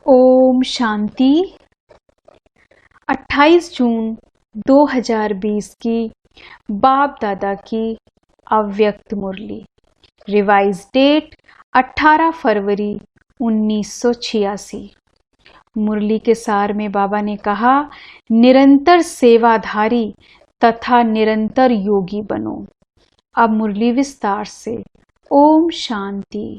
ओम शांति। 28 जून 2020 की बाप दादा की अव्यक्त मुरली। रिवाइज डेट 18 फरवरी 1986। मुरली के सार में बाबा ने कहा, निरंतर सेवाधारी तथा निरंतर योगी बनो। अब मुरली विस्तार से। ओम शांति।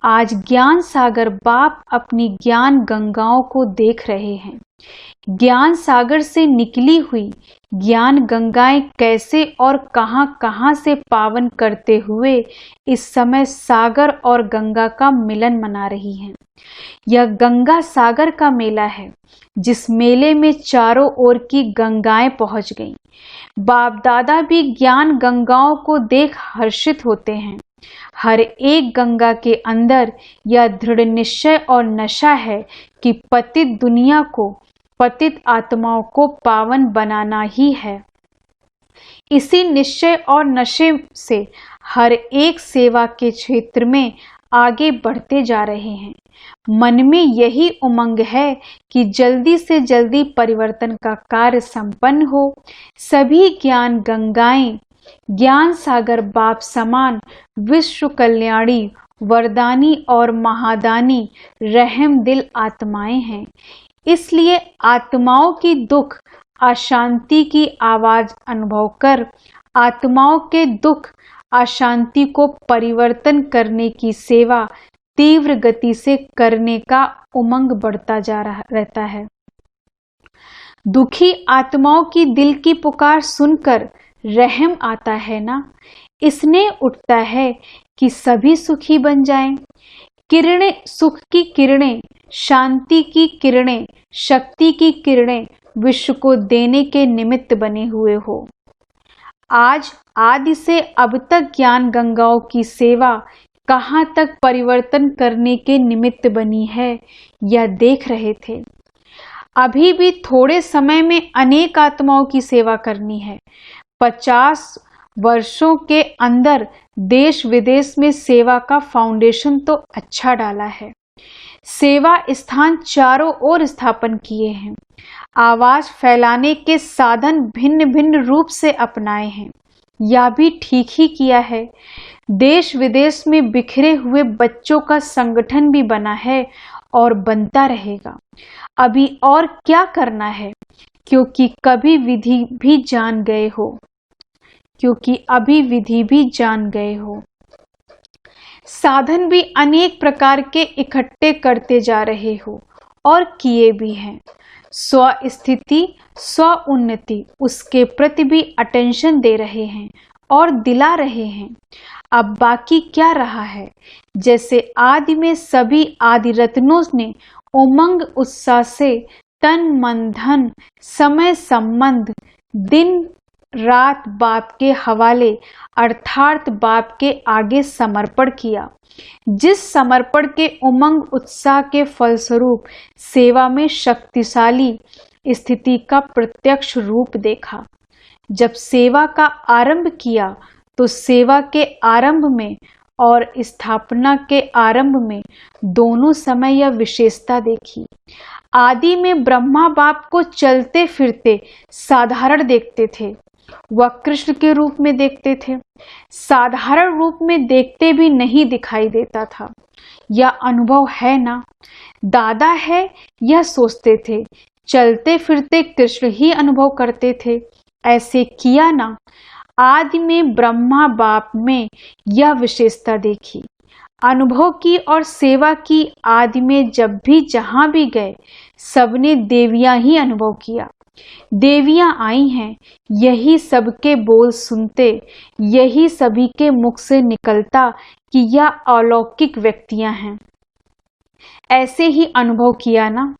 आज ज्ञान सागर बाप अपनी ज्ञान गंगाओं को देख रहे हैं। ज्ञान सागर से निकली हुई ज्ञान गंगाएं कैसे और कहां से पावन करते हुए इस समय सागर और गंगा का मिलन मना रही हैं। यह गंगा सागर का मेला है, जिस मेले में चारों ओर की गंगाएं पहुंच गईं। बाप दादा भी ज्ञान गंगाओं को देख हर्षित होते हैं। हर एक गंगा के अंदर यह दृढ़ निश्चय और नशा है कि पतित दुनिया को, पतित आत्माओं को पावन बनाना ही है। इसी निश्चय और नशे से हर एक सेवा के क्षेत्र में आगे बढ़ते जा रहे हैं। मन में यही उमंग है कि जल्दी से जल्दी परिवर्तन का कार्य संपन्न हो। सभी ज्ञान गंगाएं ज्ञान सागर बाप समान विश्व कल्याणी, वरदानी और महादानी रहम दिल आत्माएं हैं। इसलिए आत्माओं की दुख अशांति की आवाज अनुभव कर आत्माओं के दुख अशांति को परिवर्तन करने की सेवा तीव्र गति से करने का उमंग बढ़ता जा रहा रहता है। दुखी आत्माओं की दिल की पुकार सुनकर रहम आता है ना। इसने उठता है कि सभी सुखी बन जाएं। किरणें, सुख की किरणें, शांति की किरणें, शक्ति की किरणें विश्व को देने के निमित्त बने हुए हो। आज आदि से अब तक ज्ञान गंगाओं की सेवा कहाँ तक परिवर्तन करने के निमित्त बनी है, यह देख रहे थे। अभी भी थोड़े समय में अनेक आत्माओं की सेवा करनी है। 50 वर्षों के अंदर देश विदेश में सेवा का फाउंडेशन तो अच्छा डाला है। सेवा स्थान चारों ओर स्थापन किए हैं। आवाज फैलाने के साधन भिन्न भिन्न रूप से अपनाए हैं। यह भी ठीक ही किया है। देश विदेश में बिखरे हुए बच्चों का संगठन भी बना है और बनता रहेगा। अभी और क्या करना है, क्योंकि अभी विधि भी जान गए हो। साधन भी अनेक प्रकार के इकट्ठे करते जा रहे हो और किए भी हैं। स्व स्थिति, स्व उन्नति, उसके प्रति भी अटेंशन दे रहे हैं और दिला रहे हैं। अब बाकी क्या रहा है? जैसे आदि में सभी आदि रत्नों ने उमंग उत्साह से तन मन धन समय संबंध दिन रात बाप के हवाले अर्थात बाप के आगे समर्पण किया। जिस समर्पण के उमंग उत्साह के फलस्वरूप सेवा में शक्तिशाली स्थिति का प्रत्यक्ष रूप देखा। जब सेवा का आरंभ किया तो सेवा के आरंभ में और स्थापना के आरंभ में दोनों समय यह विशेषता देखी। आदि में ब्रह्मा बाप को चलते फिरते साधारण देखते थे, वह कृष्ण के रूप में देखते थे। साधारण रूप में देखते भी नहीं दिखाई देता था। यह अनुभव है ना। दादा है यह सोचते थे, चलते फिरते कृष्ण ही अनुभव करते थे। ऐसे किया ना। आदि में ब्रह्मा बाप में यह विशेषता देखी, अनुभव की और सेवा की। आदि में जब भी जहां भी गए सबने देवियां ही अनुभव किया। देवियां आई हैं, यही सबके बोल सुनते, यही सभी के मुख से निकलता कि यह अलौकिक व्यक्तियां हैं। ऐसे ही अनुभव किया ना।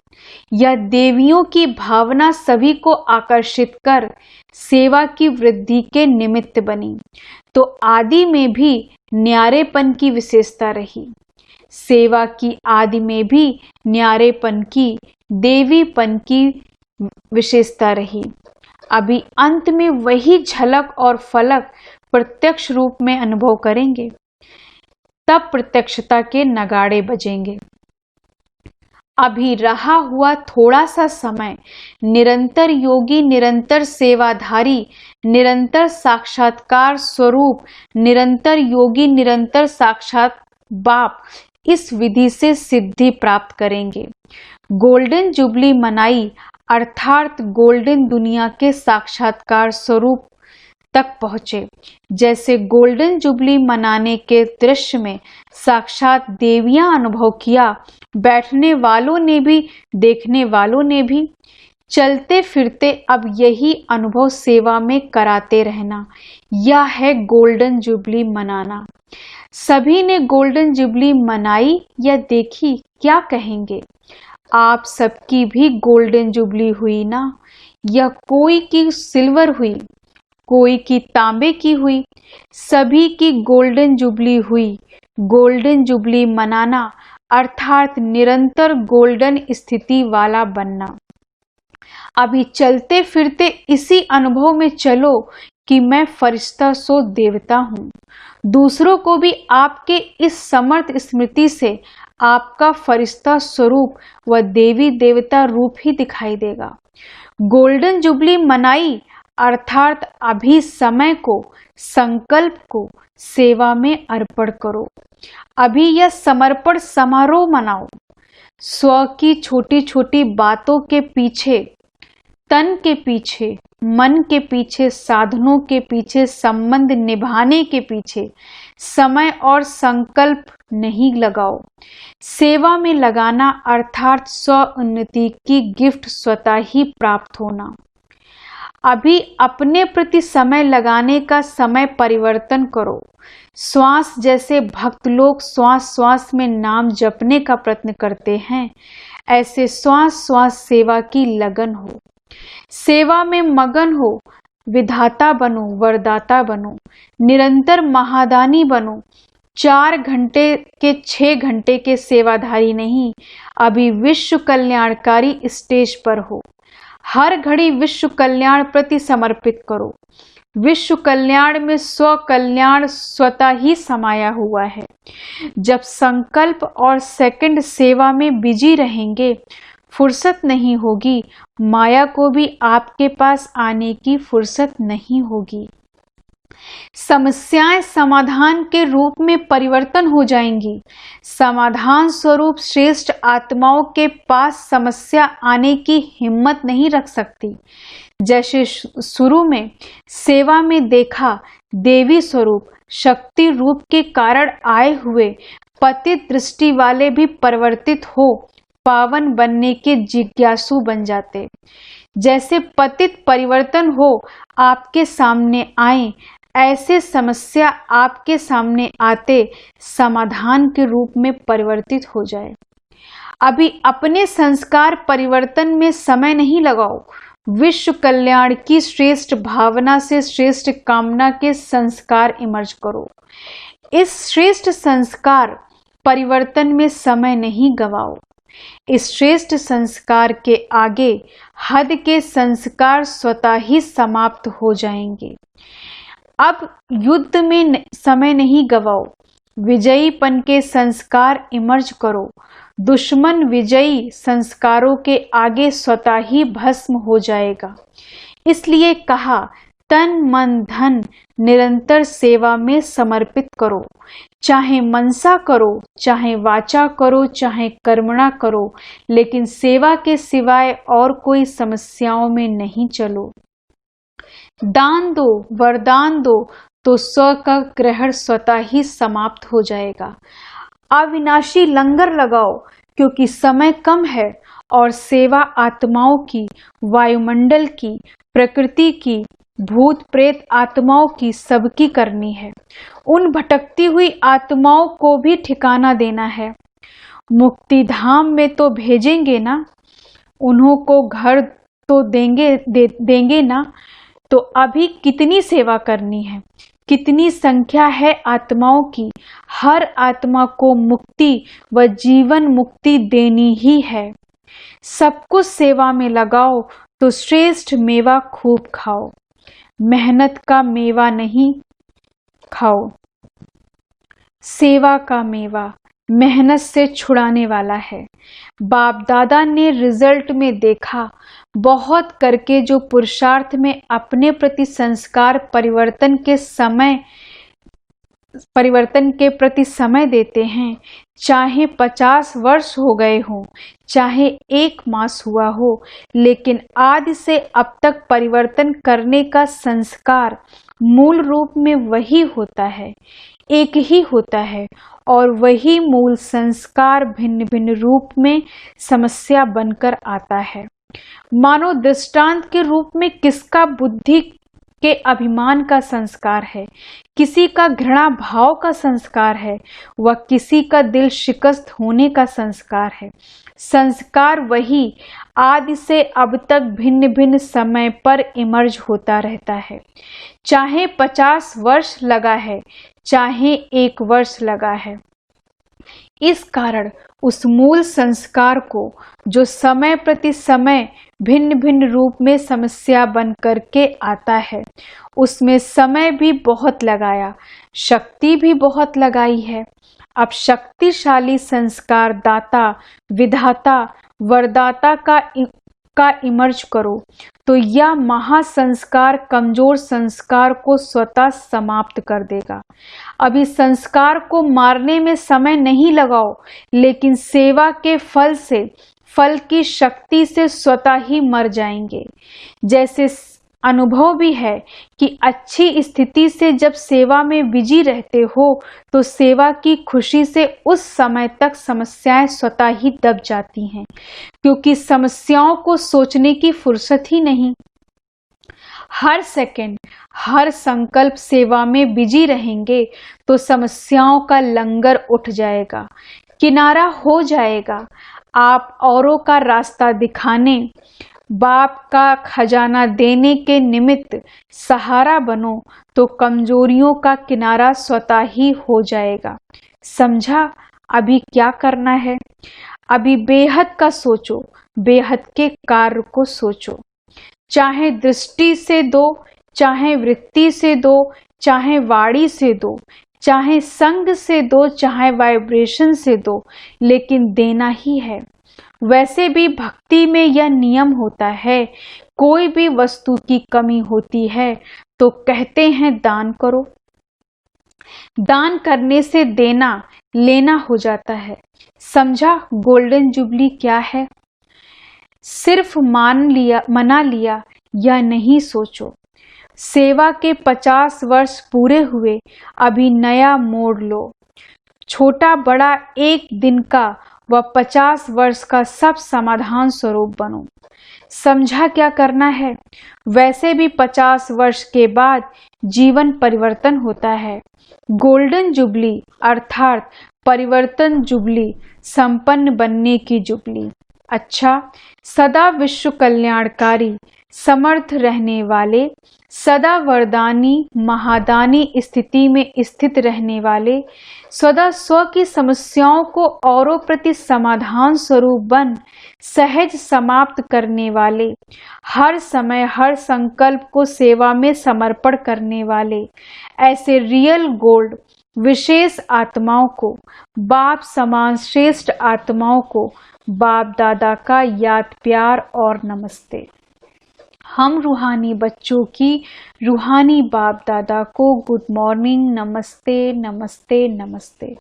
यह देवियों की भावना सभी को आकर्षित कर सेवा की वृद्धि के निमित्त बनी। तो आदि में भी न्यारेपन की विशेषता रही। सेवा की आदि में भी न्यारेपन की, देवीपन की विशेषता रही। अभी अंत में वही झलक और फलक प्रत्यक्ष रूप में अनुभव करेंगे। तब प्रत्यक्षता के नगाड़े बजेंगे। अभी रहा हुआ थोड़ा सा समय निरंतर योगी, निरंतर सेवाधारी, निरंतर साक्षात्कार स्वरूप, निरंतर योगी, निरंतर साक्षात बाप इस विधि से सिद्धि प्राप्त करेंगे। गोल्डन जुबली मनाई अर्थात गोल्डन दुनिया के साक्षात्कार स्वरूप तक पहुंचे। जैसे गोल्डन जुबली मनाने के दृश्य में साक्षात देवियां अनुभव किया, बैठने वालों ने भी, देखने वालों ने भी। चलते फिरते अब यही अनुभव सेवा में कराते रहना, यह है गोल्डन जुबली मनाना। सभी ने गोल्डन जुबली मनाई या देखी, क्या कहेंगे? आप सबकी भी गोल्डन जुबली हुई ना? या कोई की सिल्वर हुई, कोई की तांबे की हुई, सभी की गोल्डन जुबली हुई। गोल्डन जुबली मनाना अर्थात निरंतर गोल्डन स्थिति वाला बनना। अभी चलते फिरते इसी अनुभव में चलो कि मैं फरिश्ता सो देवता हूँ। दूसरों को भी आपके इस समर्थ स्मृति से आपका फरिश्ता स्वरूप व देवी देवता रूप ही दिखाई देगा। गोल्डन जुबली मनाई अर्थात अभी समय को, संकल्प को सेवा में अर्पण करो। अभी यह समर्पण समारोह मनाओ। स्व की छोटी छोटी बातों के पीछे, तन के पीछे, मन के पीछे, साधनों के पीछे, संबंध निभाने के पीछे समय और संकल्प नहीं लगाओ। सेवा में लगाना अर्थात स्व उन्नति की गिफ्ट स्वतः ही प्राप्त होना। अभी अपने प्रति समय लगाने का समय परिवर्तन करो। श्वास जैसे भक्त लोग श्वास श्वास में नाम जपने का प्रयत्न करते हैं, ऐसे श्वास श्वास सेवा की लगन हो। सेवा में मगन हो। विधाता बनो, वरदाता बनो, निरंतर महादानी बनो। 4 घंटे के 6 घंटे के सेवाधारी नहीं, अभी विश्व कल्याणकारी स्टेज पर हो। हर घड़ी विश्व कल्याण प्रति समर्पित करो। विश्व कल्याण में स्व कल्याण स्वतः ही समाया हुआ है। जब संकल्प और सेकंड सेवा में बिजी रहेंगे, फुर्सत नहीं होगी, माया को भी आपके पास आने की फुर्सत नहीं होगी। समस्याएं समाधान के रूप में परिवर्तन हो जाएंगी। समाधान स्वरूप श्रेष्ठ आत्माओं के पास समस्या आने की हिम्मत नहीं रख सकती। जैसे शुरू में सेवा में देखा, देवी स्वरूप शक्ति रूप के कारण आए हुए पतित दृष्टि वाले भी परिवर्तित हो पावन बनने के जिज्ञासु बन जाते। जैसे पतित परिवर्तन हो आपके सामने आए, ऐसे समस्या आपके सामने आते समाधान के रूप में परिवर्तित हो जाए। अभी अपने संस्कार परिवर्तन में समय नहीं लगाओ। विश्व कल्याण की श्रेष्ठ भावना से श्रेष्ठ कामना के संस्कार इमर्ज करो। इस श्रेष्ठ संस्कार परिवर्तन में समय नहीं गवाओ। इस श्रेष्ठ संस्कार के आगे हद के संस्कार स्वतः ही समाप्त हो जाएंगे। अब युद्ध में समय नहीं गवाओ। विजयीपन के संस्कार इमर्ज करो। दुश्मन विजयी संस्कारों के आगे स्वतः ही भस्म हो जाएगा। इसलिए कहा, तन मन धन निरंतर सेवा में समर्पित करो। चाहे मनसा करो, चाहे वाचा करो, चाहे कर्मणा करो, लेकिन सेवा के सिवाय और कोई समस्याओं में नहीं चलो। दान दो, वरदान दो, तो स्व का ग्रहण स्वतः ही समाप्त हो जाएगा। अविनाशी लंगर लगाओ, क्योंकि समय कम है और सेवा आत्माओं की, वायुमंडल की, प्रकृति की, भूत प्रेत आत्माओं की, सबकी करनी है। उन भटकती हुई आत्माओं को भी ठिकाना देना है। मुक्ति धाम में तो भेजेंगे ना, उन्हों को घर तो देंगे ना। तो अभी कितनी सेवा करनी है, कितनी संख्या है आत्माओं की। हर आत्मा को मुक्ति व जीवन मुक्ति देनी ही है। सब कुछ सेवा में लगाओ तो श्रेष्ठ मेवा खूब खाओ। मेहनत का मेवा नहीं खाओ, सेवा का मेवा, मेहनत से छुड़ाने वाला है। बाप दादा ने रिजल्ट में देखा, बहुत करके जो पुरुषार्थ में अपने प्रति संस्कार परिवर्तन के प्रति समय देते हैं, चाहे 50 वर्ष हो गए हों, चाहे 1 मास हुआ हो, लेकिन आदि से अब तक परिवर्तन करने का संस्कार मूल रूप में वही होता है, एक ही होता है, और वही मूल संस्कार भिन्न भिन्न रूप में समस्या बनकर आता है। मानो दृष्टांत के रूप में किसका बुद्धि के अभिमान का संस्कार है, किसी का घृणा भाव का संस्कार है, व किसी का दिल शिकस्त होने का संस्कार है। संस्कार वही आदि से अब तक भिन्न भिन्न समय पर इमर्ज होता रहता है, चाहे 50 वर्ष लगा है, चाहे 1 वर्ष लगा है। इस कारण उस मूल संस्कार को जो समय प्रति समय भिन्न भिन्न रूप में समस्या बन करके आता है, उसमें समय भी बहुत लगाया, शक्ति भी बहुत लगाई है। अब शक्तिशाली संस्कार दाता, विधाता, वरदाता का इमर्ज करो तो यह महासंस्कार कमजोर संस्कार को स्वतः समाप्त कर देगा। अभी संस्कार को मारने में समय नहीं लगाओ, लेकिन सेवा के फल की शक्ति से स्वतः ही मर जाएंगे। जैसे अनुभव भी है कि अच्छी स्थिति से जब सेवा में बिजी रहते हो तो सेवा की खुशी से उस समय तक समस्याएं स्वतः ही दब जाती हैं, क्योंकि समस्याओं को सोचने की फुर्सत ही नहीं। हर सेकंड, हर संकल्प सेवा में बिजी रहेंगे तो समस्याओं का लंगर उठ जाएगा, किनारा हो जाएगा। आप औरों का रास्ता दिखाने, बाप का खजाना देने के निमित्त सहारा बनो तो कमजोरियों का किनारा स्वतः ही हो जाएगा। समझा अभी क्या करना है? अभी बेहद का सोचो, बेहद के कार्य को सोचो। चाहे दृष्टि से दो, चाहे वृत्ति से दो, चाहे वाणी से दो, चाहे संग से दो, चाहे वाइब्रेशन से दो, लेकिन देना ही है। वैसे भी भक्ति में यह नियम होता है, कोई भी वस्तु की कमी होती है तो कहते हैं दान करो। दान करने से देना लेना हो जाता है। समझा गोल्डन जुबली क्या है? सिर्फ मना लिया या नहीं सोचो। सेवा के 50 वर्ष पूरे हुए, अभी नया मोड़ लो। छोटा बड़ा 1 दिन का व 50 वर्ष का सब समाधान स्वरूप बनो। समझा क्या करना है? वैसे भी 50 वर्ष के बाद जीवन परिवर्तन होता है। गोल्डन जुबली अर्थात परिवर्तन जुबली, संपन्न बनने की जुबली। अच्छा, सदा विश्व कल्याणकारी, समर्थ रहने वाले, सदा वरदानी महादानी स्थिति में स्थित रहने वाले, सदा स्व की समस्याओं को औरों प्रति समाधान स्वरूप बन सहज समाप्त करने वाले, हर समय हर संकल्प को सेवा में समर्पण करने वाले, ऐसे रियल गोल्ड विशेष आत्माओं को, बाप समान श्रेष्ठ आत्माओं को बाप दादा का याद प्यार और नमस्ते। हम रूहानी बच्चों की रूहानी बाप दादा को गुड मॉर्निंग, नमस्ते नमस्ते नमस्ते।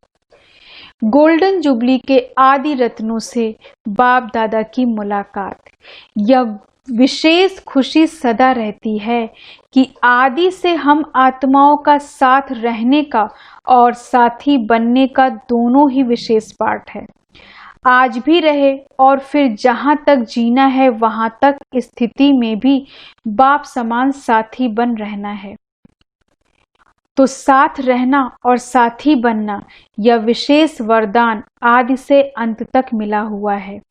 गोल्डन जुबली के आदि रत्नों से बाप दादा की मुलाकात, यह विशेष खुशी सदा रहती है कि आदि से हम आत्माओं का साथ रहने का और साथी बनने का दोनों ही विशेष पाठ है। आज भी रहे और फिर जहाँ तक जीना है वहाँ तक स्थिति में भी बाप समान साथी बन रहना है। तो साथ रहना और साथी बनना यह विशेष वरदान आदि से अंत तक मिला हुआ है।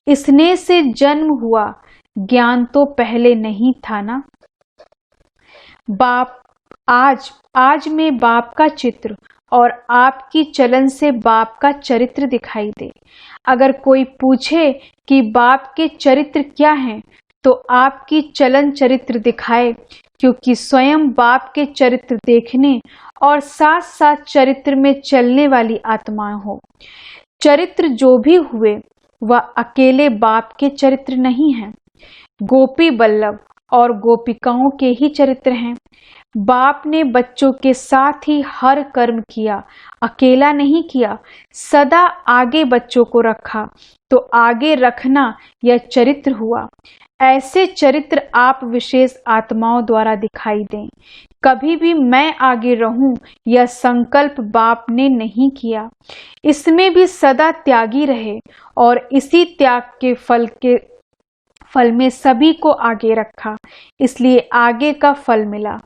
स्नेह से जन्म हुआ ज्ञान तो पहले नहीं था ना। बाप आज में बाप का चित्र और आपकी चलन से बाप का चरित्र दिखाई दे। अगर कोई पूछे कि बाप के चरित्र क्या हैं, तो आपकी चलन चरित्र दिखाए, क्योंकि स्वयं बाप के चरित्र देखने और साथ साथ चरित्र में चलने वाली आत्माएं हो। चरित्र जो भी हुए वह अकेले बाप के चरित्र नहीं हैं, गोपी बल्लभ और गोपिकाओं के ही चरित्र हैं। बाप ने बच्चों के साथ ही हर कर्म किया, अकेला नहीं किया, सदा आगे बच्चों को रखा, तो आगे रखना यह चरित्र हुआ। ऐसे चरित्र आप विशेष आत्माओं द्वारा दिखाई दें। कभी भी मैं आगे रहूं यह संकल्प बाप ने नहीं किया। इसमें भी सदा त्यागी रहे और इसी त्याग के फल में सभी को आगे रखा, इसलिए आगे का फल मिला।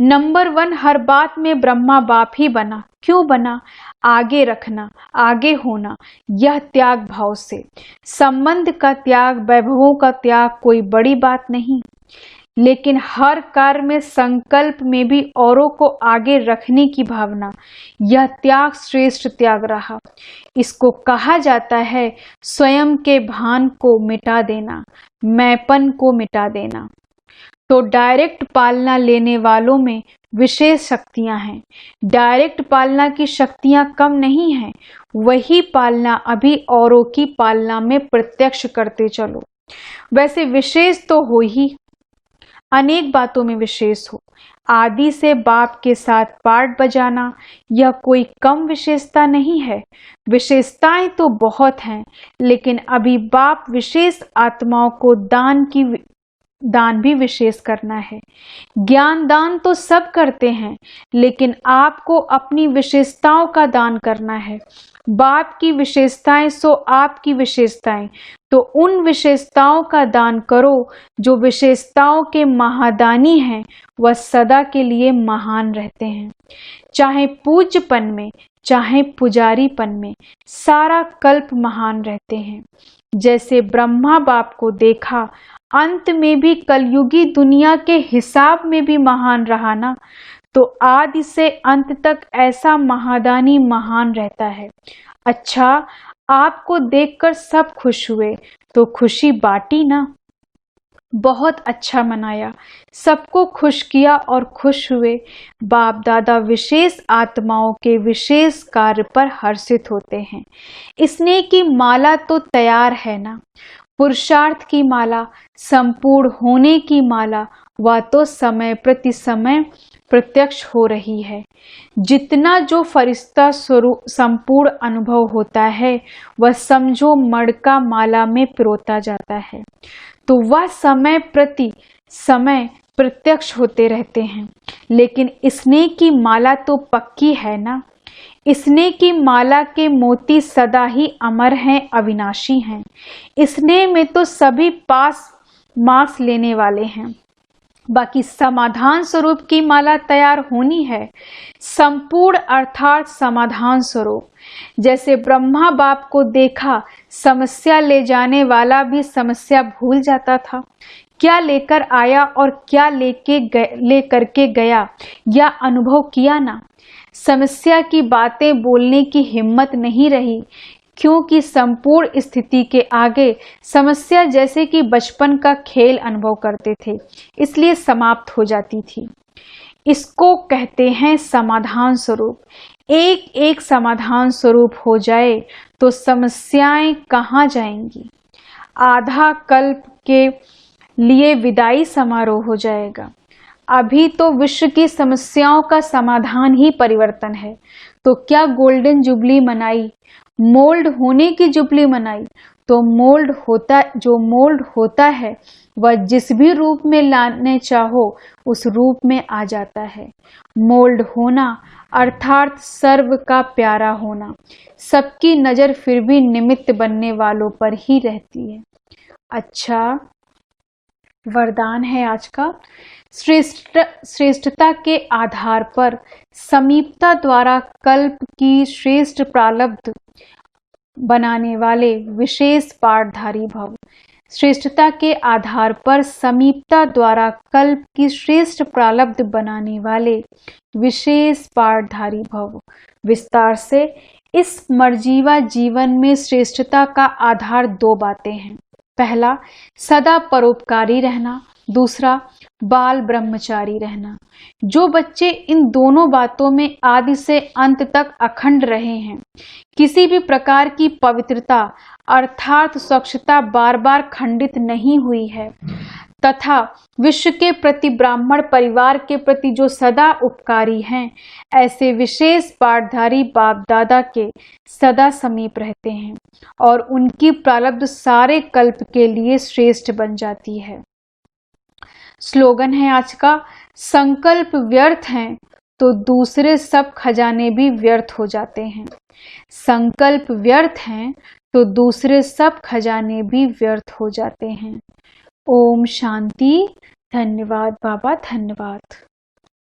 नंबर 1 हर बात में ब्रह्मा बाप ही बना। क्यों बना? आगे रखना, आगे होना, यह त्याग भाव से। संबंध का त्याग, वैभवों का त्याग कोई बड़ी बात नहीं, लेकिन हर कार्य में संकल्प में भी औरों को आगे रखने की भावना, यह त्याग श्रेष्ठ त्याग रहा। इसको कहा जाता है स्वयं के भान को मिटा देना, मैंपन को मिटा देना। तो डायरेक्ट पालना लेने वालों में विशेष शक्तियां हैं। डायरेक्ट पालना की शक्तियां कम नहीं हैं, वही पालना अभी औरों की पालना में प्रत्यक्ष करते चलो। वैसे विशेष तो हो ही, अनेक बातों में विशेष हो। आदि से बाप के साथ पाठ बजाना यह कोई कम विशेषता नहीं है। विशेषताएं तो बहुत हैं, लेकिन अभी बाप विशेष आत्माओं को दान भी विशेष करना है। ज्ञान दान तो सब करते हैं, लेकिन आपको अपनी विशेषताओं का दान करना है। बाप की विशेषताएं सो आपकी विशेषताएं, तो उन विशेषताओं का दान करो। जो विशेषताओं के महादानी हैं वह सदा के लिए महान रहते हैं। चाहे पूज्यपन में, चाहे पुजारीपन में, सारा कल्प महान रहते हैं। जैसे ब्रह्मा बाप को देखा, अंत में भी कलयुगी दुनिया के हिसाब में भी महान रहा ना, तो आदि से अंत तक ऐसा महादानी महान रहता है। अच्छा, आपको देखकर सब खुश हुए तो खुशी बांटी ना, बहुत अच्छा मनाया, सबको खुश किया और खुश हुए। बाप दादा विशेष आत्माओं के विशेष कार्य पर हर्षित होते हैं। स्नेह की माला तो तैयार है ना, पुरुषार्थ की माला, संपूर्ण होने की माला, वह तो समय प्रति समय प्रत्यक्ष हो रही है। जितना जो फरिश्ता स्वरूप संपूर्ण अनुभव होता है वह समझो मड़का माला में पिरोता जाता है, तो वह समय प्रति समय प्रत्यक्ष होते रहते हैं। लेकिन स्नेह की माला तो पक्की है ना। स्नेह की माला के मोती सदा ही अमर हैं, अविनाशी हैं। स्नेह में तो सभी पास मार्क्स लेने वाले हैं। बाकी समाधान स्वरूप की माला तैयार होनी है, संपूर्ण अर्थात समाधान स्वरूप। जैसे ब्रह्मा बाप को देखा, समस्या ले जाने वाला भी समस्या भूल जाता था। क्या लेकर आया और क्या ले करके गया, यह अनुभव किया ना। समस्या की बातें बोलने की हिम्मत नहीं रही, क्योंकि संपूर्ण स्थिति के आगे समस्या जैसे कि बचपन का खेल अनुभव करते थे, इसलिए समाप्त हो जाती थी। इसको कहते हैं समाधान स्वरूप। एक एक समाधान स्वरूप हो जाए तो समस्याएं कहाँ जाएंगी। आधा कल्प के लिए विदाई समारोह हो जाएगा। अभी तो विश्व की समस्याओं का समाधान ही परिवर्तन है, तो क्या गोल्डन जुबली मनाई, मोल्ड होने की जुबली मनाई। तो जो मोल्ड होता है वह जिस भी रूप में लाने चाहो उस रूप में आ जाता है। मोल्ड होना अर्थात सर्व का प्यारा होना। सबकी नजर फिर भी निमित्त बनने वालों पर ही रहती है। अच्छा, वरदान है आज का। श्रेष्ठता के आधार पर समीपता द्वारा कल्प की श्रेष्ठ प्रारब्ध बनाने वाले विशेष पाठधारी भव। श्रेष्ठता के आधार पर समीपता द्वारा कल्प की श्रेष्ठ प्रारब्ध बनाने वाले विशेष पाठधारी भव। विस्तार से, इस मर्जीवा जीवन में श्रेष्ठता का आधार दो बातें हैं। पहला, सदा परोपकारी रहना, दूसरा, बाल ब्रह्मचारी रहना। जो बच्चे इन दोनों बातों में आदि से अंत तक अखंड रहे हैं, किसी भी प्रकार की पवित्रता अर्थात स्वच्छता बार बार खंडित नहीं हुई है, तथा विश्व के प्रति ब्राह्मण परिवार के प्रति जो सदा उपकारी हैं, ऐसे विशेष पाठधारी बाप दादा के सदा समीप रहते हैं और उनकी प्रारब्ध सारे कल्प के लिए श्रेष्ठ बन जाती है। स्लोगन है आज का, संकल्प व्यर्थ हैं तो दूसरे सब खजाने भी व्यर्थ हो जाते हैं। संकल्प व्यर्थ हैं तो दूसरे सब खजाने भी व्यर्थ हो जाते हैं। ओम शांति। धन्यवाद बाबा, धन्यवाद।